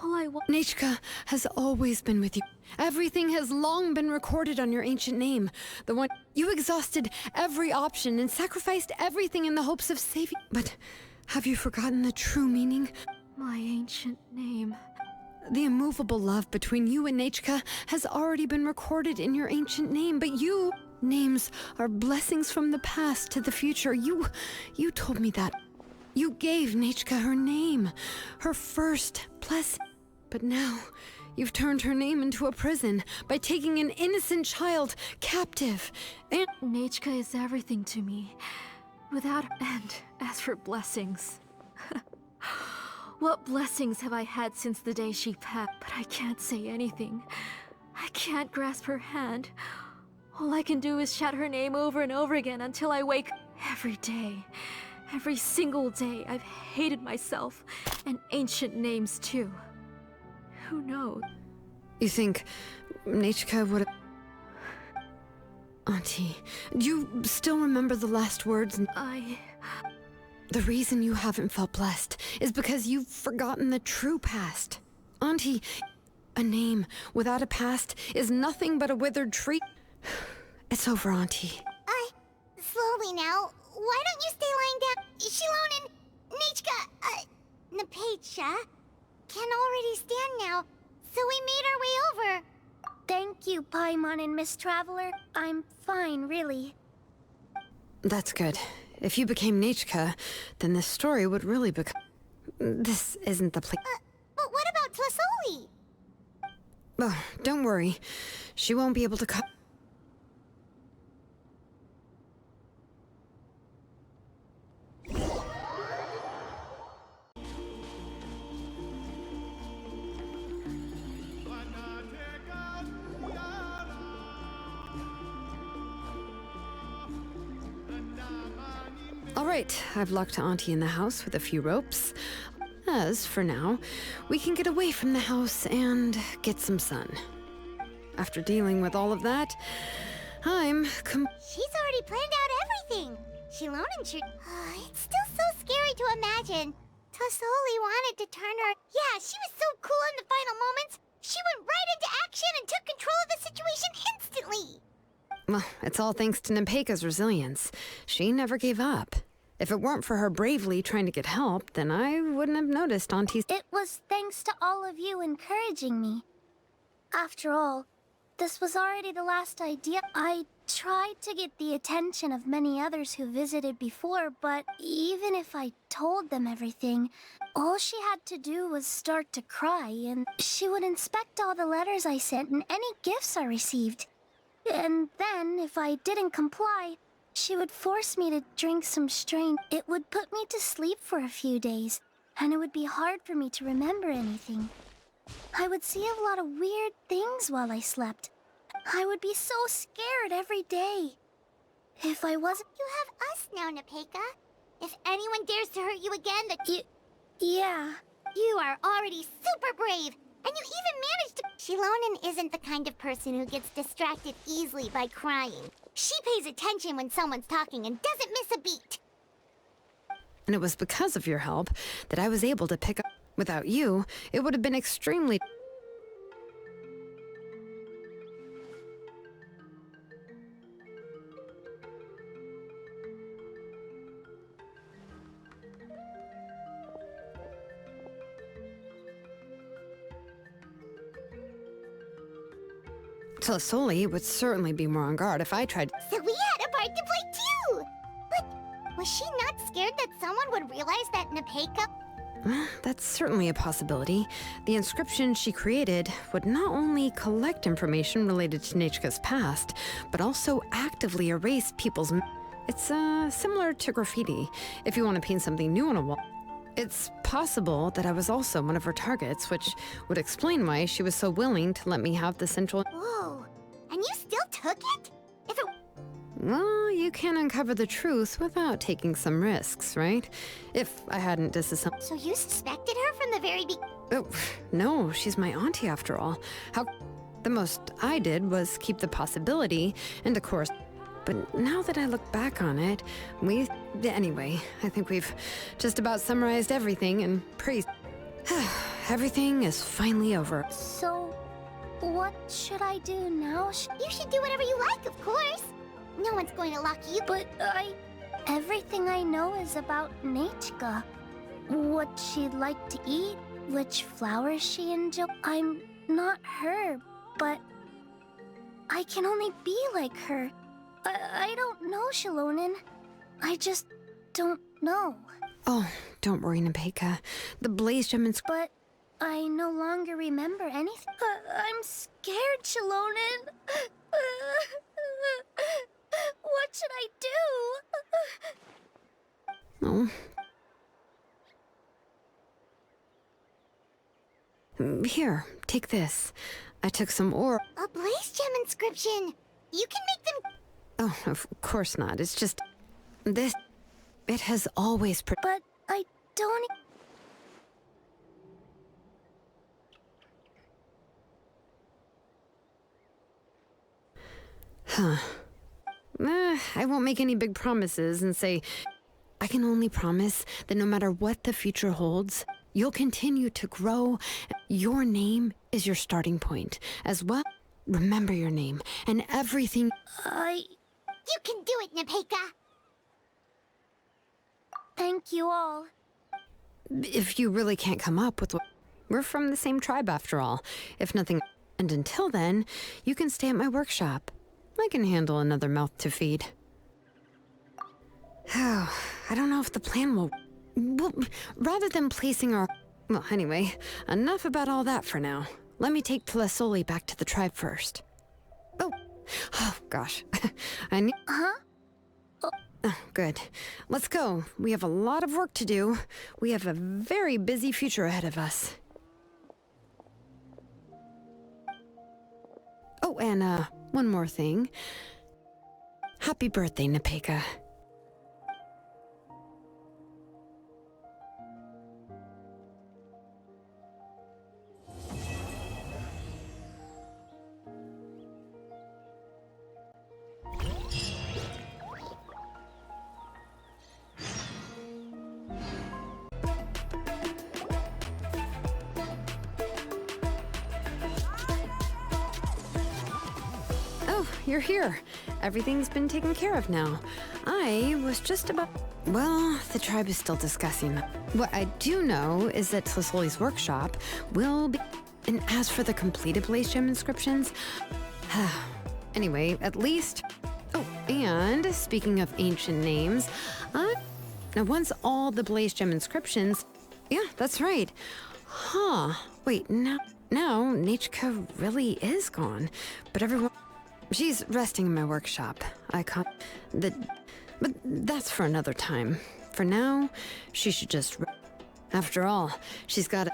All I want... Nechka has always been with you. Everything has long been recorded on your ancient name. The one... You exhausted every option and sacrificed everything in the hopes of saving... But have you forgotten the true meaning? My ancient name... The immovable love between you and Nechka has already been recorded in your ancient name, but you... Names are blessings from the past to the future. You told me that. You gave Nechka her name, her first blessing. But now, you've turned her name into a prison by taking an innocent child captive. And Nechka is everything to me. Without her... And as for blessings... What blessings have I had since the day she passed? But I can't say anything. I can't grasp her hand. All I can do is shout her name over and over again until I wake. Every day. Every single day, I've hated myself. And ancient names, too. Who knows? You think Nechka would... Auntie, do you still remember the last words? The reason you haven't felt blessed is because you've forgotten the true past. Auntie, a name without a past is nothing but a withered tree. It's over, Auntie. Slowly now. Why don't you stay lying down? Xilonen, Nechka, Nepeta can already stand now, so we made our way over. Thank you, Paimon and Miss Traveler. I'm fine, really. That's good. If you became Nechka, then this story would really become... This isn't the place... But what about Tlasoli? Oh, don't worry. She won't be able to come... All right, I've locked Auntie in the house with a few ropes. As for now, we can get away from the house and get some sun. After dealing with all of that, I'm She's already planned out everything. Xilonen should... it's still so scary to imagine. Tlasoli wanted to turn her... Yeah, she was so cool in the final moments. She went right into action and took control of the situation instantly. Well, it's all thanks to Nepeka's resilience. She never gave up. If it weren't for her bravely trying to get help, then I wouldn't have noticed Auntie's... It was thanks to all of you encouraging me. After all, this was already the last idea. I tried to get the attention of many others who visited before, but even if I told them everything, all she had to do was start to cry, and she would inspect all the letters I sent and any gifts I received. And then, if I didn't comply, she would force me to drink some strain. It would put me to sleep for a few days, and it would be hard for me to remember anything. I would see a lot of weird things while I slept. I would be so scared every day. If I wasn't... You have us now, Nepeka. If anyone dares to hurt you again, Yeah. You are already super brave, and you even managed to... Xilonen isn't the kind of person who gets distracted easily by crying. She pays attention when someone's talking and doesn't miss a beat. And it was because of your help that I was able to pick up. Without you, it would have been extremely... Tlasoli would certainly be more on guard if I tried... So we had a part to play too! But was she not scared that someone would realize that Nepeka... That's certainly a possibility. The inscription she created would not only collect information related to Nechka's past, but also actively erase people's... It's similar to graffiti, if you want to paint something new on a wall. It's possible that I was also one of her targets, which would explain why she was so willing to let me have the central... Whoa, and you still took it? If it... Well, you can uncover the truth without taking some risks, right? If I hadn't disassembled... So you suspected her from the very beginning? Oh, no, she's my auntie after all. How... The most I did was keep the possibility, and of course... But now that I look back on it, Anyway, I think we've just about summarized everything and praised... Everything is finally over. So, what should I do now? You should do whatever you like, of course. No one's going to lock you. But everything I know is about Nechka. What she'd like to eat, which flowers she enjoys. I'm not her, but I can only be like her. I don't know, Xilonen. I just don't know. Oh, don't worry, Nepeka. The Blaze Gem and... But I no longer remember anything. I'm scared, Xilonen. What should I do? Oh. Here, take this. I took some ore. A Blaze Gem inscription. You can make them... Oh, of course not. It's just... This... It has always... But I don't... Huh. I won't make any big promises and say... I can only promise that no matter what the future holds, you'll continue to grow. Your name is your starting point. As well, remember your name and everything... You can do it, Nepeka! Thank you all. If you really can't come up with what... We're from the same tribe after all. If nothing... And until then, you can stay at my workshop. I can handle another mouth to feed. Oh, I don't know if the plan will... Well, rather than placing our... Well, anyway, enough about all that for now. Let me take Tlasoli back to the tribe first. Oh, gosh. I need... Huh? Oh, good. Let's go. We have a lot of work to do. We have a very busy future ahead of us. Oh, and, one more thing. Happy birthday, Nepeka. You're here. Everything's been taken care of now. I was just about... Well, the tribe is still discussing that. What I do know is that Tlisoli's workshop will be... And as for the completed Blaze Gem inscriptions... Anyway, at least... Oh, and speaking of ancient names... now once all the Blaze Gem inscriptions... Yeah, that's right. Huh. Wait, now Nachka really is gone. But everyone... She's resting in my workshop. I can't... But that's for another time. For now, she should just... After all, she's got a...